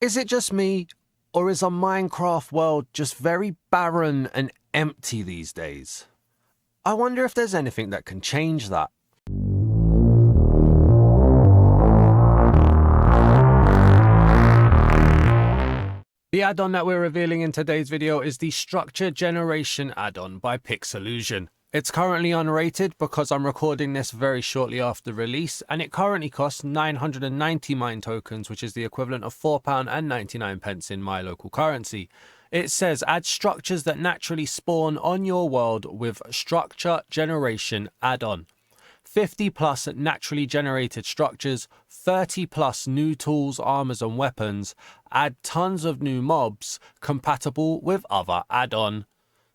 Is it just me, or is our Minecraft world just very barren and empty these days? I wonder if there's anything that can change that. The add-on that we're revealing in today's video is the Structure Generation add-on by Pixelusion. It's currently unrated because I'm recording this very shortly after release, and it currently costs 990 Minetokens, which is the equivalent of £4.99 in my local currency. It says add structures that naturally spawn on your world with Structure Generation add-on. 50 plus naturally generated structures, 30 plus new tools, armors and weapons, add tons of new mobs compatible with other add-on.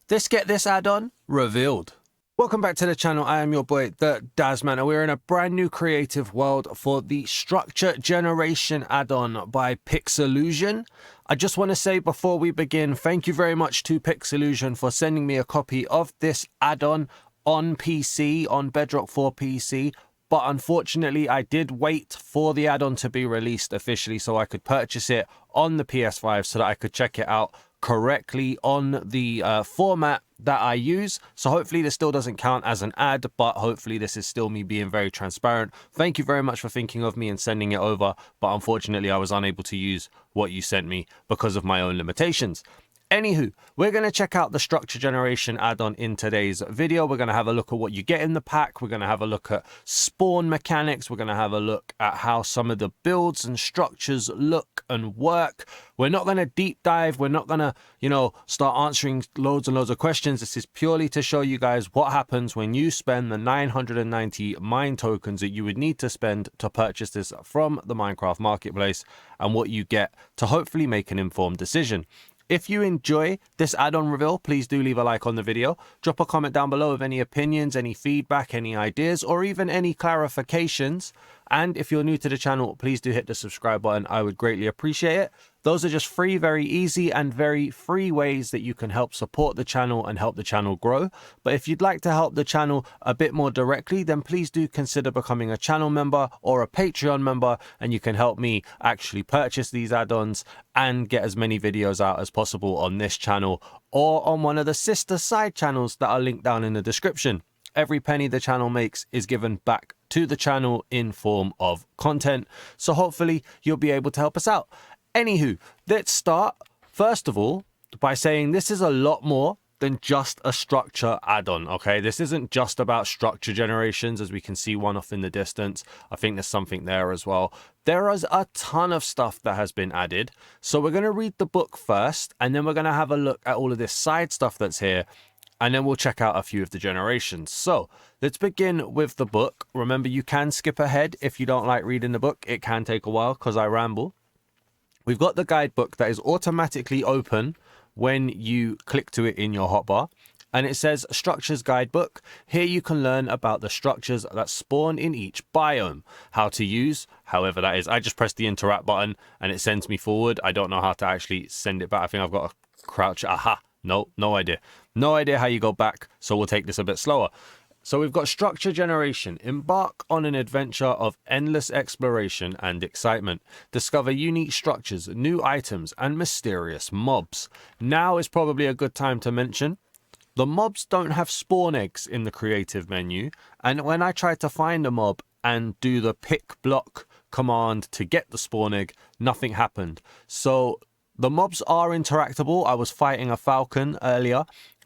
Get this add-on revealed. Welcome back to the channel. I am your boy, the Daz Man, and we're in a brand new creative world for the Structure Generation add-on by Pixelusion. I just want to say before we begin, thank you very much to Pixelusion for sending me a copy of this add-on on PC, on Bedrock 4 PC, but unfortunately I did wait for the add-on to be released officially so I could purchase it on the PS5 so that I could check it out correctly on the format that I use. So hopefully this still doesn't count as an ad, but hopefully this is still me being very transparent. Thank you very much for thinking of me and sending it over, but unfortunately I was unable to use what you sent me because of my own limitations. Anywho, we're going to check out the Structure Generation add-on in today's video. We're going to have a look at what you get in the pack. We're going to have a look at spawn mechanics. We're going to have a look at how some of the builds and structures look and work. We're not going to deep dive. We're not going to, start answering loads and loads of questions. This is purely to show you guys what happens when you spend the 990 Minetokens that you would need to spend to purchase this from the Minecraft Marketplace, and what you get to hopefully make an informed decision. If you enjoy this add-on reveal, please do leave a like on the video. Drop a comment down below with any opinions, any feedback, any ideas, or even any clarifications. And if you're new to the channel, please do hit the subscribe button. I would greatly appreciate it. Those are just three very easy and very free ways that you can help support the channel and help the channel grow. But if you'd like to help the channel a bit more directly, then please do consider becoming a channel member or a Patreon member, and you can help me actually purchase these add-ons and get as many videos out as possible on this channel or on one of the sister side channels that are linked down in the description. Every penny the channel makes is given back to the channel in form of content. So hopefully you'll be able to help us out. Anywho, let's start first of all by saying this is a lot more than just a structure add-on, okay? This isn't just about structure generations, as we can see one off in the distance. I think there's something there as well. There is a ton of stuff that has been added. So we're going to read the book first, and then we're going to have a look at all of this side stuff that's here, and then we'll check out a few of the generations. So let's begin with the book. Remember, you can skip ahead if you don't like reading the book. It can take a while because I ramble. We've got the guidebook that is automatically open when you click to it in your hotbar, and it says Structures Guidebook. Here you can learn about the structures that spawn in each biome, how to use, however that is. I just press the interact button and it sends me forward. I don't know how to actually send it back. I think I've got to crouch. Aha, no idea. No idea how you go back, so we'll take this a bit slower. So we've got Structure Generation. Embark on an adventure of endless exploration and excitement. Discover unique structures, new items, and mysterious mobs. Now is probably a good time to mention the mobs don't have spawn eggs in the creative menu, and when I tried to find a mob and do the pick block command to get the spawn egg, nothing happened. So the mobs are interactable. I was fighting a falcon earlier,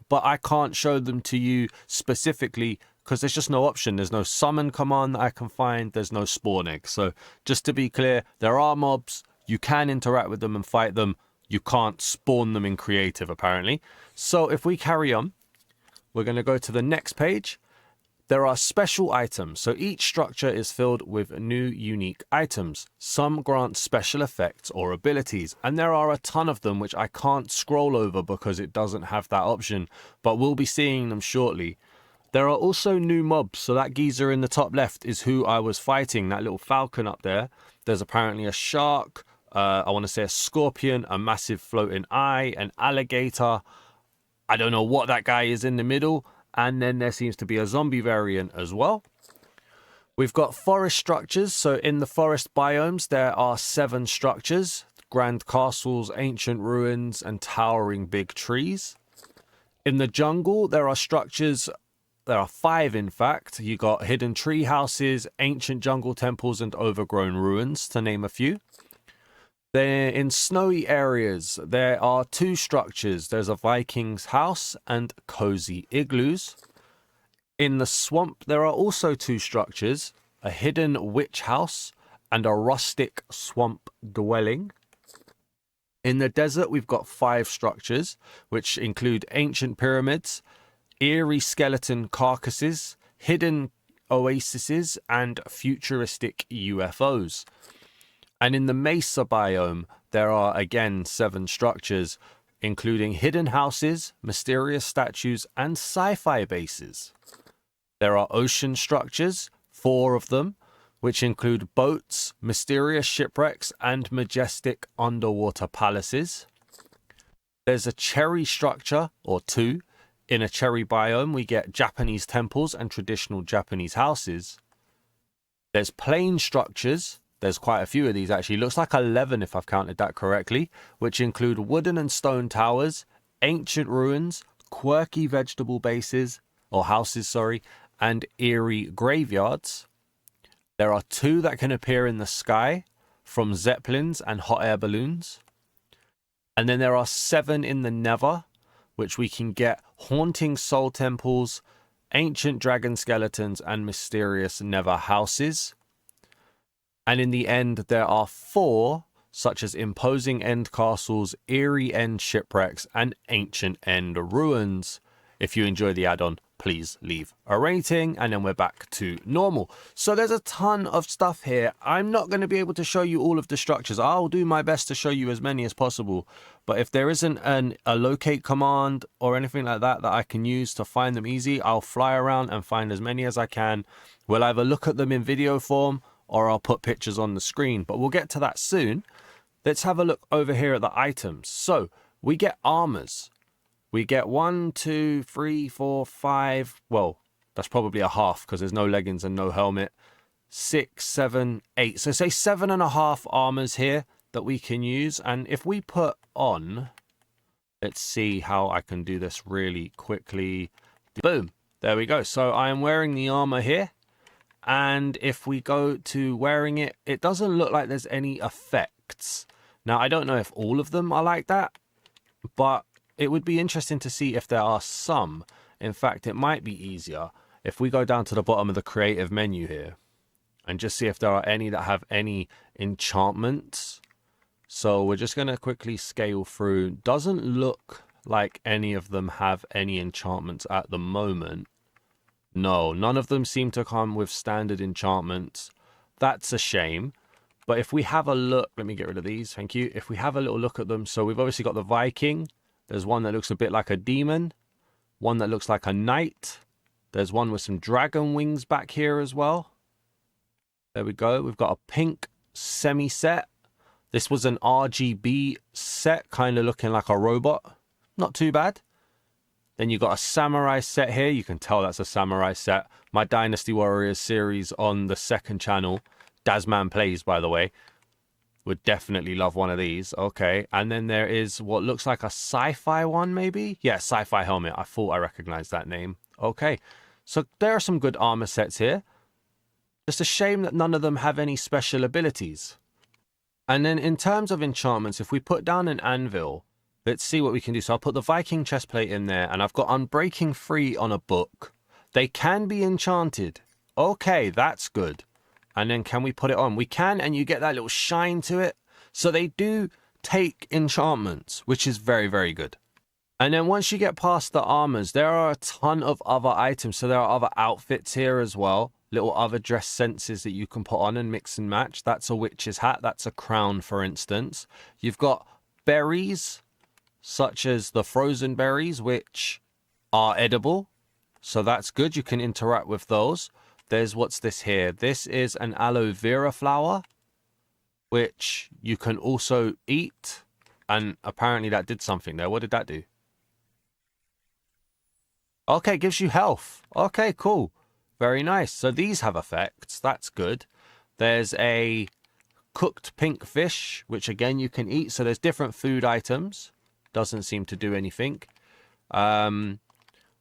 but I can't show them to you specifically because there's just no option. There's no summon command that I can find. There's no spawn egg. So just to be clear, there are mobs. You can interact with them and fight them. You can't spawn them in creative, apparently. So if we carry on, we're going to go to the next page. There are special items. So each structure is filled with new unique items. Some grant special effects or abilities, and there are a ton of them which I can't scroll over because it doesn't have that option, but we'll be seeing them shortly. There are also new mobs. So that geezer in the top left is who I was fighting, that little falcon up there. There's apparently a shark, I want to say a scorpion, a massive floating eye, an alligator. I don't know what that guy is in the middle. And then there seems to be a zombie variant as well. We've got forest structures. So in the forest biomes, there are 7 structures. grand castles, ancient ruins, and towering big trees. In the jungle, there are structures. There are 5, in fact. You got hidden tree houses, ancient jungle temples, and overgrown ruins, to name a few. Then in snowy areas, there are 2 structures. There's a Viking's house and cozy igloos. In the swamp, there are also 2 structures, a hidden witch house and a rustic swamp dwelling. In the desert, we've got 5 structures, which include ancient pyramids, eerie skeleton carcasses, hidden oases, and futuristic UFOs. And in the mesa biome, there are again 7 structures, including hidden houses, mysterious statues, and sci-fi bases. There are ocean structures, 4 of them, which include boats, mysterious shipwrecks, and majestic underwater palaces. There's a cherry structure, or 2. In a cherry biome, we get Japanese temples and traditional Japanese houses. There's plain structures. There's quite a few of these actually. Looks like 11 if I've counted that correctly, which include wooden and stone towers, ancient ruins, quirky vegetable bases, or houses, sorry, and eerie graveyards. There are 2 that can appear in the sky from zeppelins and hot air balloons. And then there are 7 in the Nether, which we can get haunting soul temples, ancient dragon skeletons, and mysterious Nether houses. And in the end, there are 4, such as imposing end castles, eerie end shipwrecks, and ancient end ruins. If you enjoy the add-on, please leave a rating, and then we're back to normal. So there's a ton of stuff here. I'm not going to be able to show you all of the structures. I'll do my best to show you as many as possible. But if there isn't a locate command or anything like that that I can use to find them easy, I'll fly around and find as many as I can. We'll either look at them in video form or I'll put pictures on the screen. But we'll get to that soon. Let's have a look over here at the items. So we get armors. We get 1, 2, 3, 4, 5. Well, that's probably a half because there's no leggings and no helmet. 6, 7, 8. So say 7.5 armors here that we can use. And if we put on, let's see how I can do this really quickly. Boom. There we go. So I am wearing the armor here. And if we go to wearing it, it doesn't look like there's any effects. Now, I don't know if all of them are like that, but it would be interesting to see if there are some. In fact, it might be easier if we go down to the bottom of the creative menu here and just see if there are any that have any enchantments. So we're just going to quickly scale through. Doesn't look like any of them have any enchantments at the moment. No, none of them seem to come with standard enchantments. That's a shame. But if we have a look, let me get rid of these. Thank you. If we have a little look at them. So we've obviously got the Viking. There's one that looks a bit like a demon. One that looks like a knight. There's one with some dragon wings back here as well. There we go. We've got a pink semi-set. This was an RGB set, kind of looking like a robot. Not too bad. Then you've got a samurai set here. You can tell that's a samurai set. My Dynasty Warriors series on the 2nd channel. Daz Man plays, by the way. Would definitely love one of these. Okay. And then there is what looks like a sci-fi one, maybe? Yeah, sci-fi helmet. I thought I recognized that name. Okay. So there are some good armor sets here. Just a shame that none of them have any special abilities. And then in terms of enchantments, if we put down an anvil, let's see what we can do. So I'll put the Viking chestplate in there, and I've got Unbreaking 3 on a book. They can be enchanted. Okay, that's good. And then can we put it on? We can, and you get that little shine to it. So they do take enchantments, which is very, very good. And then once you get past the armors, there are a ton of other items. So there are other outfits here as well. Little other dress senses that you can put on and mix and match. That's a witch's hat. That's a crown, for instance. You've got berries, such as the frozen berries, which are edible. So that's good. You can interact with those. There's, what's this here? This is an aloe vera flower, which you can also eat. And apparently that did something there. What did that do? Okay, gives you health. Okay, cool. Very nice. So these have effects. That's good. There's a cooked pink fish, which again you can eat. So there's different food items. Doesn't seem to do anything.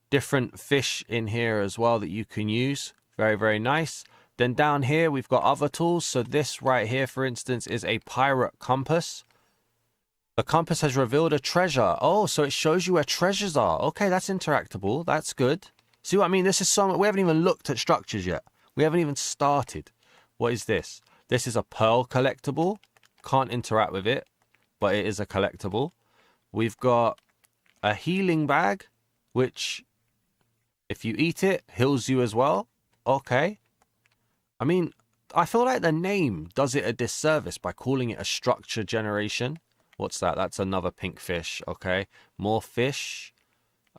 Different fish in here as well that you can use. Very, very nice. Then down here we've got other tools. So this right here, for instance, is a pirate compass. The compass has revealed a treasure. Oh, so it shows you where treasures are. Okay, that's interactable. That's good. See what I mean? This is some... We haven't even looked at structures yet. We haven't even started. What is this? This is a pearl collectible. Can't interact with it, but it is a collectible. We've got a healing bag, which, if you eat it, heals you as well. Okay. I mean, I feel like the name does it a disservice by calling it a structure generation. What's that? That's another pink fish. Okay. More fish.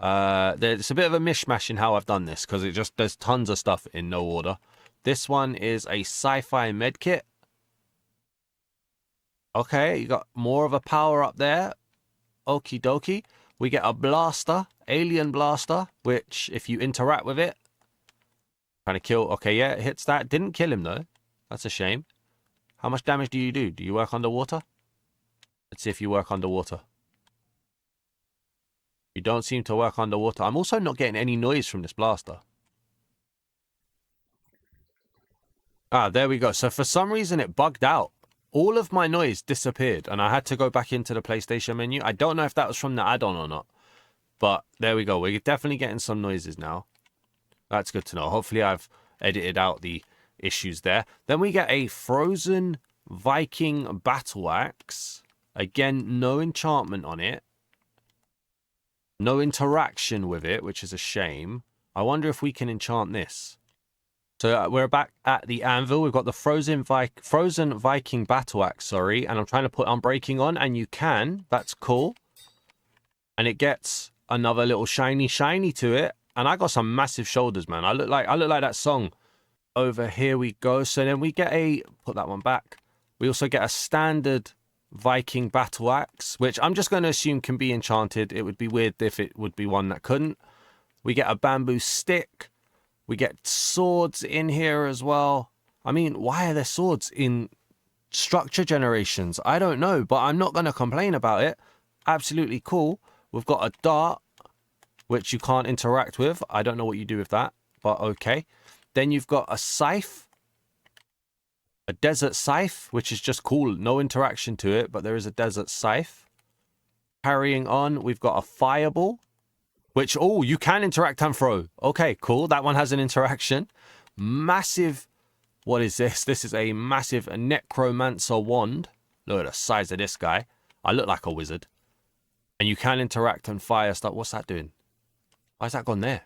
There's a bit of a mishmash in how I've done this because there's tons of stuff in no order. This one is a sci-fi medkit. Okay, you got more of a power up there. Okie dokie. We get a blaster, alien blaster, which if you interact with it, trying to kill. Okay, yeah, it hits that. Didn't kill him though. That's a shame. How much damage do you do? Do you work underwater? Let's see if you work underwater. You don't seem to work underwater. I'm also not getting any noise from this blaster. Ah, there we go. So for some reason it bugged out. All of my noise disappeared and I had to go back into the PlayStation menu. I don't know if that was from the add-on or not. But there we go. We're definitely getting some noises now. That's good to know. Hopefully I've edited out the issues there. Then we get a frozen Viking battle axe. Again, no enchantment on it. No interaction with it, which is a shame. I wonder if we can enchant this. So we're back at the anvil. We've got the frozen Viking battle axe, sorry. And I'm trying to put Unbreaking on, and you can. That's cool. And it gets another little shiny to it. And I got some massive shoulders, man. I look like that song. Over here we go. So then we get put that one back. We also get a standard Viking battle axe, which I'm just going to assume can be enchanted. It would be weird if it would be one that couldn't. We get a bamboo stick. We get swords in here as well. I mean, why are there swords in structure generations? I don't know, but I'm not going to complain about it. Absolutely cool. We've got a dart, which you can't interact with. I don't know what you do with that, but okay. Then you've got a scythe. A desert scythe, which is just cool. No interaction to it, but there is a desert scythe. Carrying on, we've got a fireball, which, oh, you can interact and throw. Okay, cool. That one has an interaction. Massive, what is this? This is a massive necromancer wand. Look at the size of this guy. I look like a wizard. And you can interact and fire stuff. What's that doing? Why's that gone there?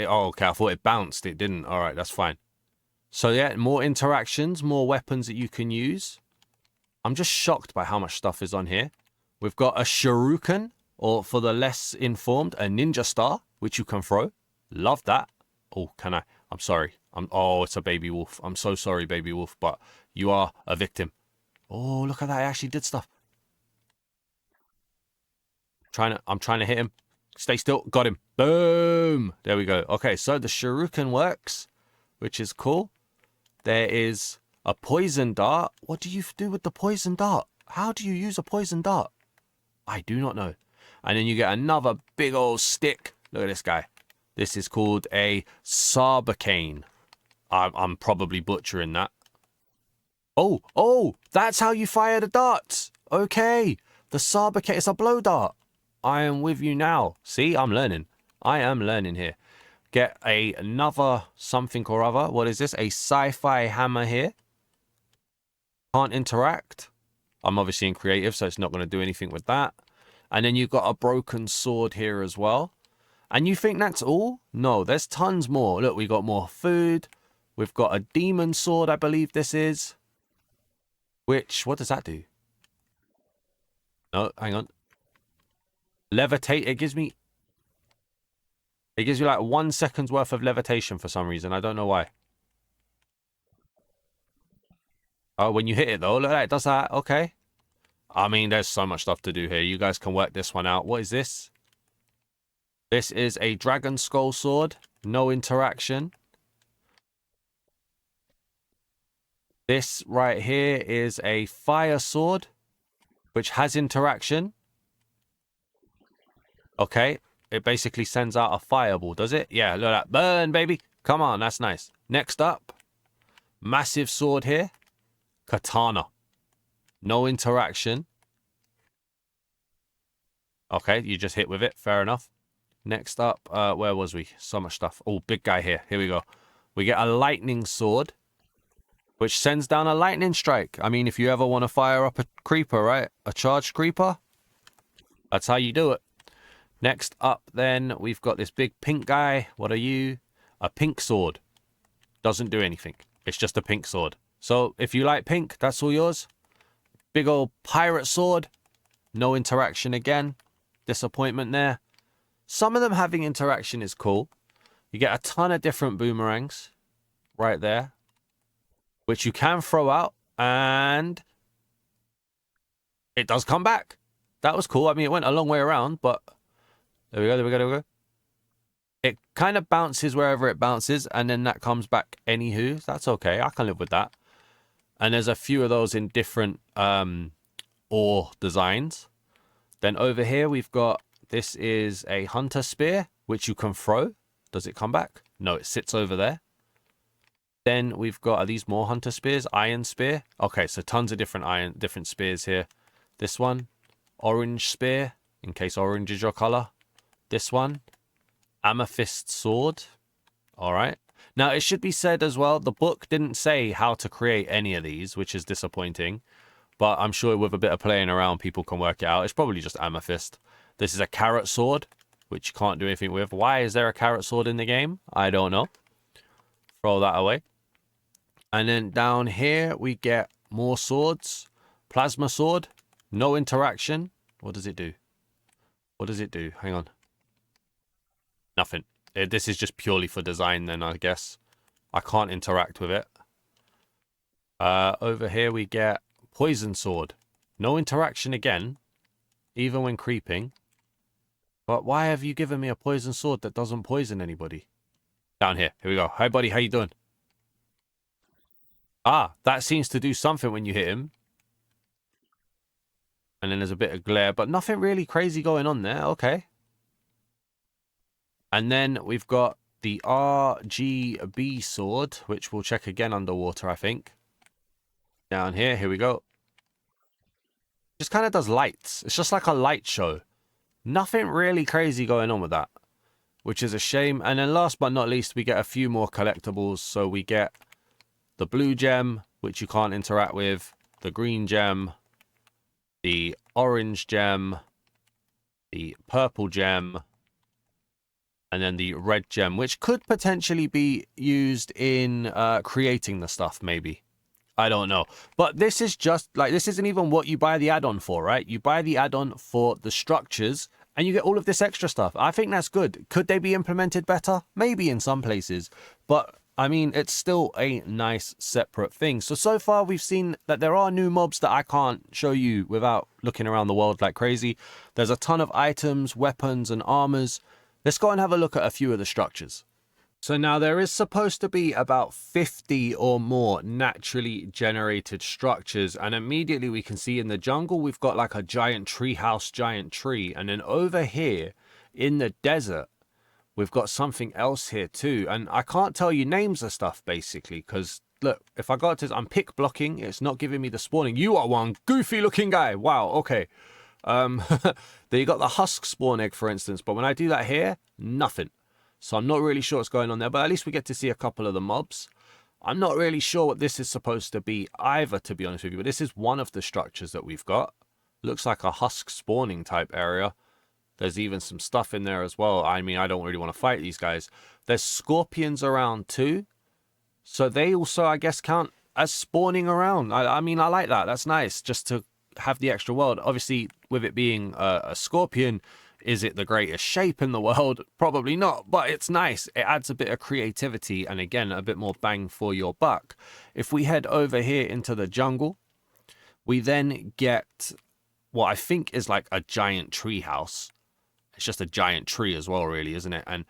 Oh, okay. I thought it bounced. It didn't. All right, that's fine. So yeah, more interactions, more weapons that you can use. I'm just shocked by how much stuff is on here. We've got a shuriken, or for the less informed, a ninja star, which you can throw. Love that. Oh, can I? I'm sorry. Oh, it's a baby wolf. I'm so sorry, baby wolf, but you are a victim. Oh, look at that. I actually did stuff. I'm trying to hit him. Stay still. Got him. Boom. There we go. Okay, so the shuriken works, which is cool. There is a poison dart. What do you do with the poison dart? How do you use a poison dart? I do not know. And then you get another big old stick. Look at this guy. This is called a sarbacane. I'm probably butchering that. Oh, that's how you fire the darts. Okay. The sarbacane, it's a blow dart. I am with you now. See, I'm learning. I am learning here. Get another something or other. What is this? A sci-fi hammer here. Can't interact. I'm obviously in creative, so it's not going to do anything with that. And then you've got a broken sword here as well. And you think that's all? No, there's tons more. Look, we got more food. We've got a demon sword, I believe this is. Which, what does that do? No, hang on. Levitate. It gives me like 1 second's worth of levitation for some reason. I don't know why. Oh, when you hit it though, look at that. It does that. Okay. I mean, there's so much stuff to do here. You guys can work this one out. What is this? This is a dragon skull sword. No interaction. This right here is a fire sword, which has interaction. Okay, it basically sends out a fireball, does it? Yeah, look at that. Burn, baby. Come on, that's nice. Next up, massive sword here. Katana. No interaction. Okay, you just hit with it. Fair enough. Next up, where was we? So much stuff. Oh, big guy here. Here we go. We get a lightning sword, which sends down a lightning strike. I mean, if you ever want to fire up a creeper, right? A charged creeper. That's how you do it. Next up, then, we've got this big pink guy. What are you? A pink sword. Doesn't do anything. It's just a pink sword. So, if you like pink, that's all yours. Big old pirate sword. No interaction again. Disappointment there. Some of them having interaction is cool. You get a ton of different boomerangs right there, which you can throw out, and it does come back. That was cool. I mean, it went a long way around, but there we go, there we go, there we go. It kind of bounces wherever it bounces, and then that comes back anywho. That's okay. I can live with that. And there's a few of those in different ore designs. Then over here, we've got, this is a hunter spear, which you can throw. Does it come back? No, it sits over there. Then we've got, are these more hunter spears? Iron spear. Okay, so tons of different spears here. This one, orange spear, in case orange is your color. This one, amethyst sword. All right. Now, it should be said as well, the book didn't say how to create any of these, which is disappointing. But I'm sure with a bit of playing around, people can work it out. It's probably just amethyst. This is a carrot sword, which you can't do anything with. Why is there a carrot sword in the game? I don't know. Throw that away. And then down here, we get more swords. Plasma sword. No interaction. What does it do? What does it do? Hang on. Nothing. This is just purely for design then, I guess. I can't interact with it. Over here, we get poison sword. No interaction again, even when creeping. But why have you given me a poison sword that doesn't poison anybody? Down here. Here we go. Hi, buddy. How you doing? Ah, that seems to do something when you hit him. And then there's a bit of glare, but nothing really crazy going on there. Okay. And then we've got the RGB sword, which we'll check again underwater, I think. Down here. Here we go. Just kind of does lights. It's just like a light show. Nothing really crazy going on with that, which is a shame. And then last but not least, we get a few more collectibles. So we get the blue gem, which you can't interact with, the green gem, the orange gem, the purple gem, and then the red gem, which could potentially be used in creating the stuff, maybe. I don't know. But this is just, like, this isn't even what you buy the add-on for, right? You buy the add-on for the structures, and you get all of this extra stuff. I think that's good. Could they be implemented better? Maybe in some places. But, I mean, it's still a nice separate thing. So far, we've seen that there are new mobs that I can't show you without looking around the world like crazy. There's a ton of items, weapons, and armors. Let's go and have a look at a few of the structures. So now there is supposed to be about 50 or more naturally generated structures, and immediately we can see in the jungle we've got like a giant tree house, giant tree, and then over here in the desert we've got something else here too, and I can't tell you names of stuff basically because look, if I got to, I'm pick blocking, it's not giving me the spawning. You are one goofy looking guy. Wow, okay. There you got the husk spawn egg for instance, but when I do that here, nothing. So I'm not really sure what's going on there, but at least we get to see a couple of the mobs. I'm not really sure what this is supposed to be either, to be honest with you, but this is one of the structures that we've got. Looks like a husk spawning type area. There's even some stuff in there as well. I mean, I don't really want to fight these guys. There's scorpions around too. So they also, I guess, count as spawning around. I mean, I like that. That's nice, just to have the extra world. Obviously, with it being a scorpion, is it the greatest shape in the world? Probably not, but it's nice. It adds a bit of creativity and, again, a bit more bang for your buck. If we head over here into the jungle, we then get what I think is like a giant tree house. It's just a giant tree as well, really, isn't it? And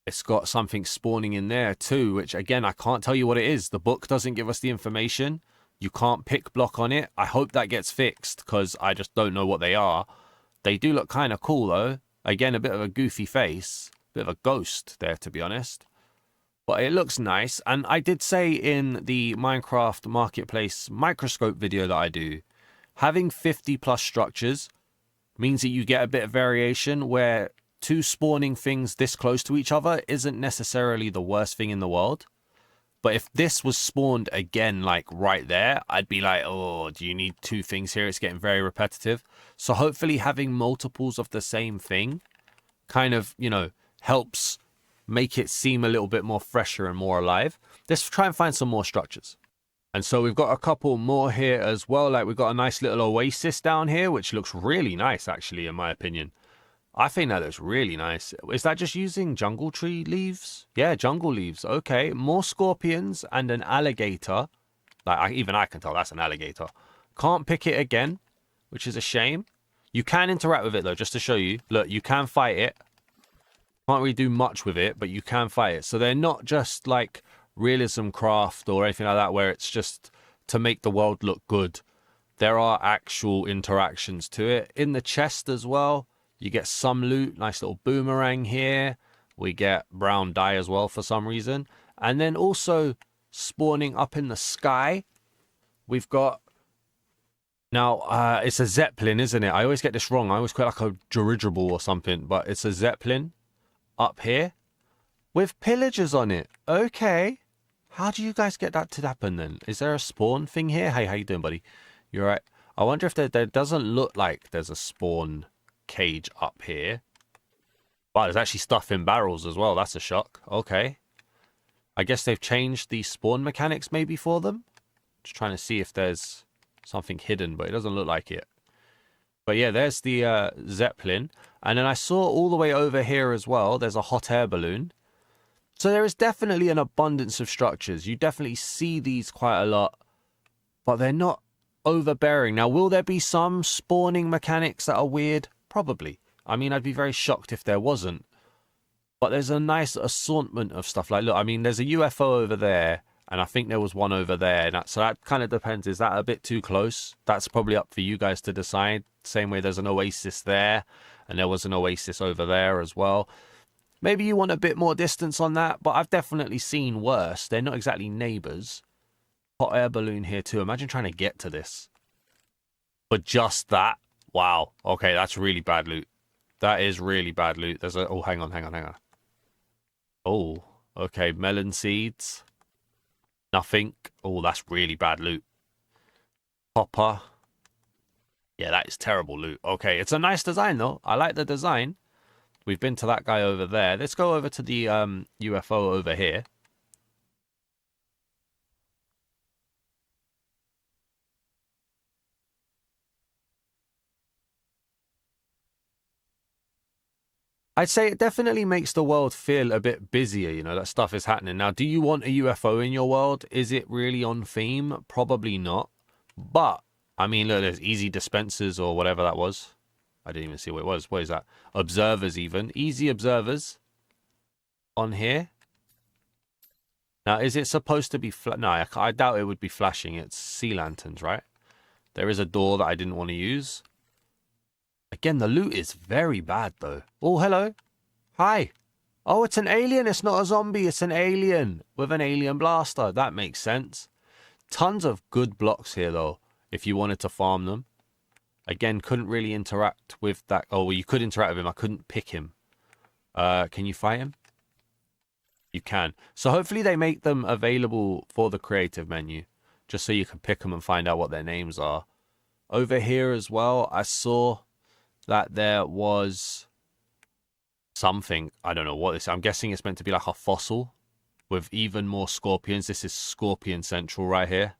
It's got something spawning in there too, which again, I can't tell you what it is. The book doesn't give us the information. You can't pick block on it. I hope that gets fixed because I just don't know what they are. They do look kind of cool though. Again, a bit of a goofy face, bit of a ghost there to be honest. But it looks nice. And I did say in the Minecraft Marketplace microscope video that I do, having 50 plus structures means that you get a bit of variation where two spawning things this close to each other isn't necessarily the worst thing in the world. But if this was spawned again, like right there, I'd be like, oh, do you need two things here? It's getting very repetitive. So hopefully having multiples of the same thing kind of, you know, helps make it seem a little bit more fresher and more alive. Let's try and find some more structures. And so we've got a couple more here as well. Like we've got a nice little oasis down here, which looks really nice, actually, in my opinion. I think that looks really nice. Is that just using jungle tree leaves? Yeah, jungle leaves. Okay, more scorpions and an alligator. Like even I can tell that's an alligator. Can't pick it again, which is a shame. You can interact with it though, just to show you. Look, you can fight it. Can't really do much with it, but you can fight it. So they're not just like realism craft or anything like that where it's just to make the world look good. There are actual interactions to it. In the chest as well, you get some loot. Nice little boomerang here. We get brown dye as well for some reason. And then also spawning up in the sky, we've got... Now, it's a Zeppelin, isn't it? I always get this wrong. I always call it like a dirigible or something. But it's a Zeppelin up here with pillagers on it. Okay. How do you guys get that to happen then? Is there a spawn thing here? Hey, how you doing, buddy? You alright? I wonder if there doesn't look like there's a spawn cage up here. Wow, there's actually stuff in barrels as well. That's a shock. Okay. I guess they've changed the spawn mechanics maybe for them. Just trying to see if there's something hidden, but it doesn't look like it. But yeah, there's the Zeppelin. And then I saw all the way over here as well, there's a hot air balloon. So there is definitely an abundance of structures. You definitely see these quite a lot, but they're not overbearing. Now, will there be some spawning mechanics that are weird? Probably. I mean, I'd be very shocked if there wasn't. But there's a nice assortment of stuff. Like, look, I mean, there's a UFO over there, and I think there was one over there. So that kind of depends. Is that a bit too close? That's probably up for you guys to decide. Same way there's an oasis there, and there was an oasis over there as well. Maybe you want a bit more distance on that, but I've definitely seen worse. They're not exactly neighbors. Hot air balloon here too. Imagine trying to get to this. But just that. Wow. Okay, that's really bad loot. That is really bad loot. There's a... Oh, hang on. Oh, okay. Melon seeds. Nothing. Oh, that's really bad loot. Copper. Yeah, that is terrible loot. Okay, it's a nice design though. I like the design. We've been to that guy over there. Let's go over to the UFO over here. I'd say it definitely makes the world feel a bit busier, you know, that stuff is happening. Now, do you want a UFO in your world? Is it really on theme? Probably not. But, I mean, look, there's easy dispensers or whatever that was. I didn't even see what it was. What is that? Observers even. Easy observers on here. Now, is it supposed to be... No, I doubt it would be flashing. It's sea lanterns, right? There is a door that I didn't want to use. Again, the loot is very bad, though. Oh, hello. Hi. Oh, it's an alien. It's not a zombie. It's an alien with an alien blaster. That makes sense. Tons of good blocks here, though, if you wanted to farm them. Again, couldn't really interact with that. Oh, well, you could interact with him. I couldn't pick him. Can you fight him? You can. So hopefully they make them available for the creative menu, just so you can pick them and find out what their names are. Over here as well, I saw that there was something. I don't know what this is. I'm guessing it's meant to be like a fossil with even more scorpions. This is Scorpion Central right here.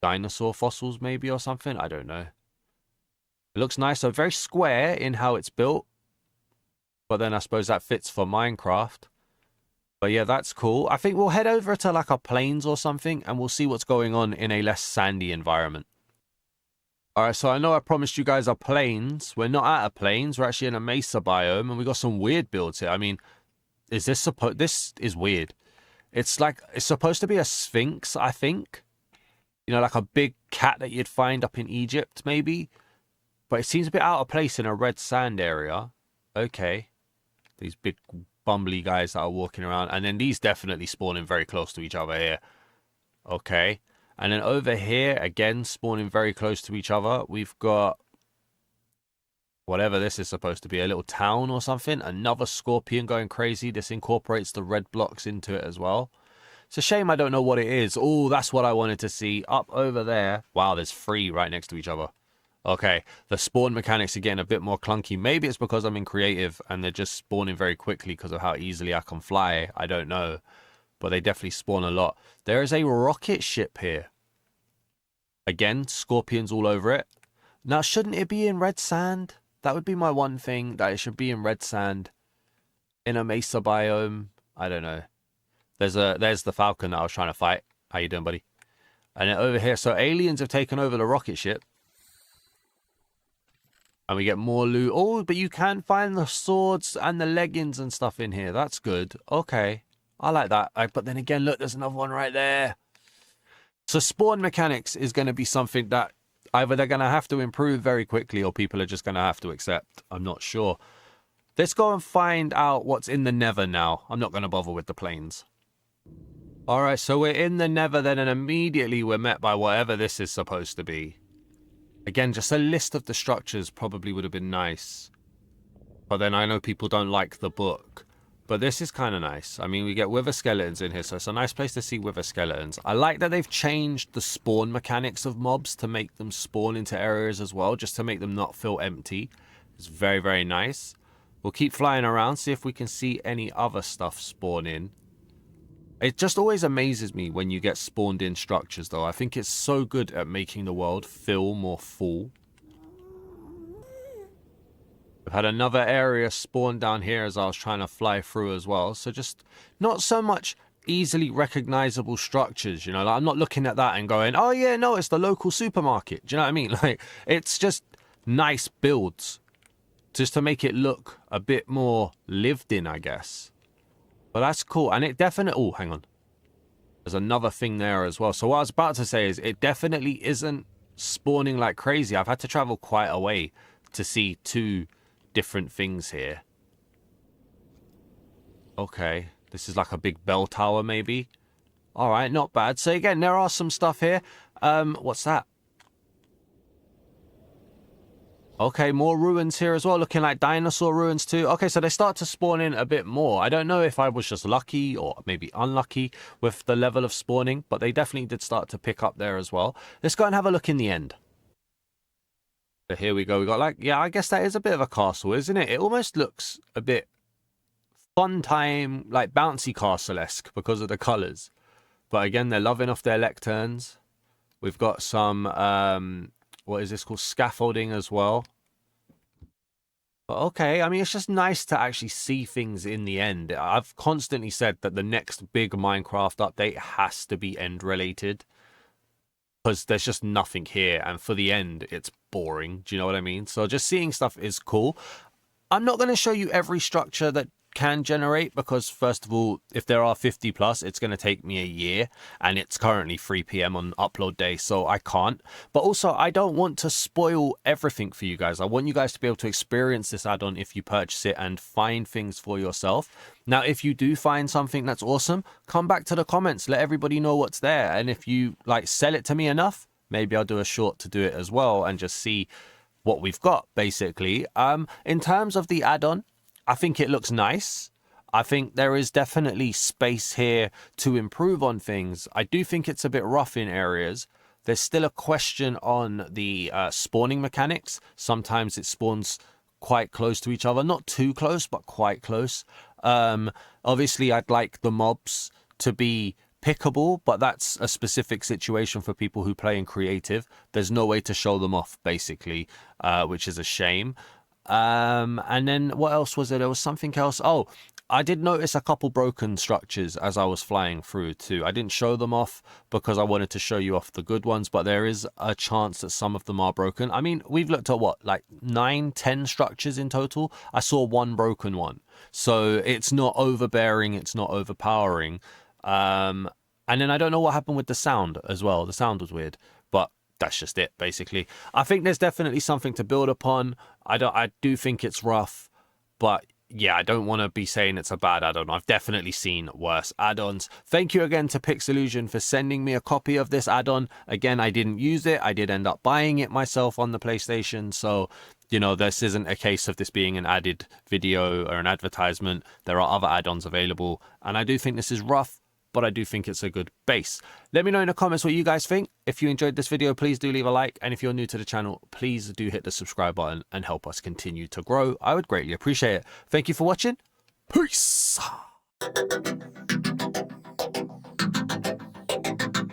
Dinosaur fossils maybe or something. I don't know. It looks nice. So very square in how it's built. But then I suppose that fits for Minecraft. But yeah, that's cool. I think we'll head over to like a plains or something and we'll see what's going on in a less sandy environment. All right, so I know I promised you guys a plains. We're not at a plains. We're actually in a mesa biome, and we got some weird builds here. I mean, is this supposed? This is weird. It's like it's supposed to be a sphinx, I think. You know, like a big cat that you'd find up in Egypt, maybe. But it seems a bit out of place in a red sand area. Okay, these big bumbly guys that are walking around, and then these definitely spawning very close to each other here. Okay. And then over here, again, spawning very close to each other, we've got whatever this is supposed to be, a little town or something. Another scorpion going crazy. This incorporates the red blocks into it as well. It's a shame I don't know what it is. Oh, that's what I wanted to see. Up over there. Wow, there's 3 right next to each other. Okay, the spawn mechanics are getting a bit more clunky. Maybe it's because I'm in creative and they're just spawning very quickly because of how easily I can fly. I don't know. But they definitely spawn a lot. There is a rocket ship here. Again, scorpions all over it. Now, shouldn't it be in red sand? That would be my one thing, that it should be in red sand. In a mesa biome. I don't know. There's the falcon that I was trying to fight. How you doing, buddy? And then over here, so aliens have taken over the rocket ship. And we get more loot. Oh, but you can find the swords and the leggings and stuff in here. That's good. Okay. I like that. But then again, look, there's another one right there. So spawn mechanics is going to be something that either they're going to have to improve very quickly or people are just going to have to accept. I'm not sure. Let's go and find out what's in the Nether now. I'm not going to bother with the plains. All right, so we're in the Nether then, and immediately we're met by whatever this is supposed to be. Again, just a list of the structures probably would have been nice. But then I know people don't like the book. But this is kind of nice. I mean, we get wither skeletons in here, so it's a nice place to see wither skeletons. I like that they've changed the spawn mechanics of mobs to make them spawn into areas as well, just to make them not feel empty. It's very, very nice. We'll keep flying around, see if we can see any other stuff spawn in. It just always amazes me when you get spawned in structures, though. I think it's so good at making the world feel more full. I've had another area spawn down here as I was trying to fly through as well. So just not so much easily recognizable structures, you know. Like I'm not looking at that and going, oh yeah, no, it's the local supermarket. Do you know what I mean? Like it's just nice builds just to make it look a bit more lived in, I guess. But that's cool. And it definitely, oh, hang on. There's another thing there as well. So what I was about to say is it definitely isn't spawning like crazy. I've had to travel quite a way to see 2 different things here. Okay, this is like a big bell tower maybe. All right, not bad. So again, there are some stuff here. What's that? Okay, more ruins here as well, looking like dinosaur ruins too. Okay, so they start to spawn in a bit more. I don't know if I was just lucky or maybe unlucky with the level of spawning, but they definitely did start to pick up there as well. Let's go and have a look in the end. So here we go. We got like, yeah, I guess that is a bit of a castle, isn't it? It almost looks a bit fun time, like bouncy castle-esque because of the colours. But again, they're loving off their lecterns. We've got some, what is this called? Scaffolding as well. But okay, I mean, it's just nice to actually see things in the end. I've constantly said that the next big Minecraft update has to be end related. Because there's just nothing here, and for the end, it's boring. Do you know what I mean? So just seeing stuff is cool. I'm not going to show you every structure that can generate, because first of all, if there are 50 plus, it's going to take me a year, and it's currently 3 p.m. on upload day, so I can't. But also, I don't want to spoil everything for you guys. I want you guys to be able to experience this add-on if you purchase it and find things for yourself. Now, if you do find something that's awesome, come back to the comments, let everybody know what's there, and if you like sell it to me enough, maybe I'll do a short to do it as well and just see what we've got, basically. In terms of the add-on, I think it looks nice. I think there is definitely space here to improve on things. I do think it's a bit rough in areas. There's still a question on the spawning mechanics. Sometimes it spawns quite close to each other. Not too close, but quite close. Obviously, I'd like the mobs to be pickable, but that's a specific situation for people who play in creative. There's no way to show them off, basically, which is a shame. And then what else was there? There was something else. Oh, I did notice a couple broken structures as I was flying through too. I didn't show them off because I wanted to show you off the good ones, but there is a chance that some of them are broken. I mean, we've looked at what, like 9-10 structures in total. I saw one broken one. So it's not overbearing, it's not overpowering. And then I don't know what happened with the sound as well. The sound was weird, but that's just it, basically. I think there's definitely something to build upon. I do think it's rough, but yeah, I don't want to be saying it's a bad add-on. I've definitely seen worse add-ons. Thank you again to Pixelusion for sending me a copy of this add-on. Again, I didn't use it. I did end up buying it myself on the PlayStation. So, you know, this isn't a case of this being an added video or an advertisement. There are other add-ons available. And I do think this is rough, but I do think it's a good base. Let me know in the comments what you guys think. If you enjoyed this video, please do leave a like. And if you're new to the channel, please do hit the subscribe button and help us continue to grow. I would greatly appreciate it. Thank you for watching. Peace.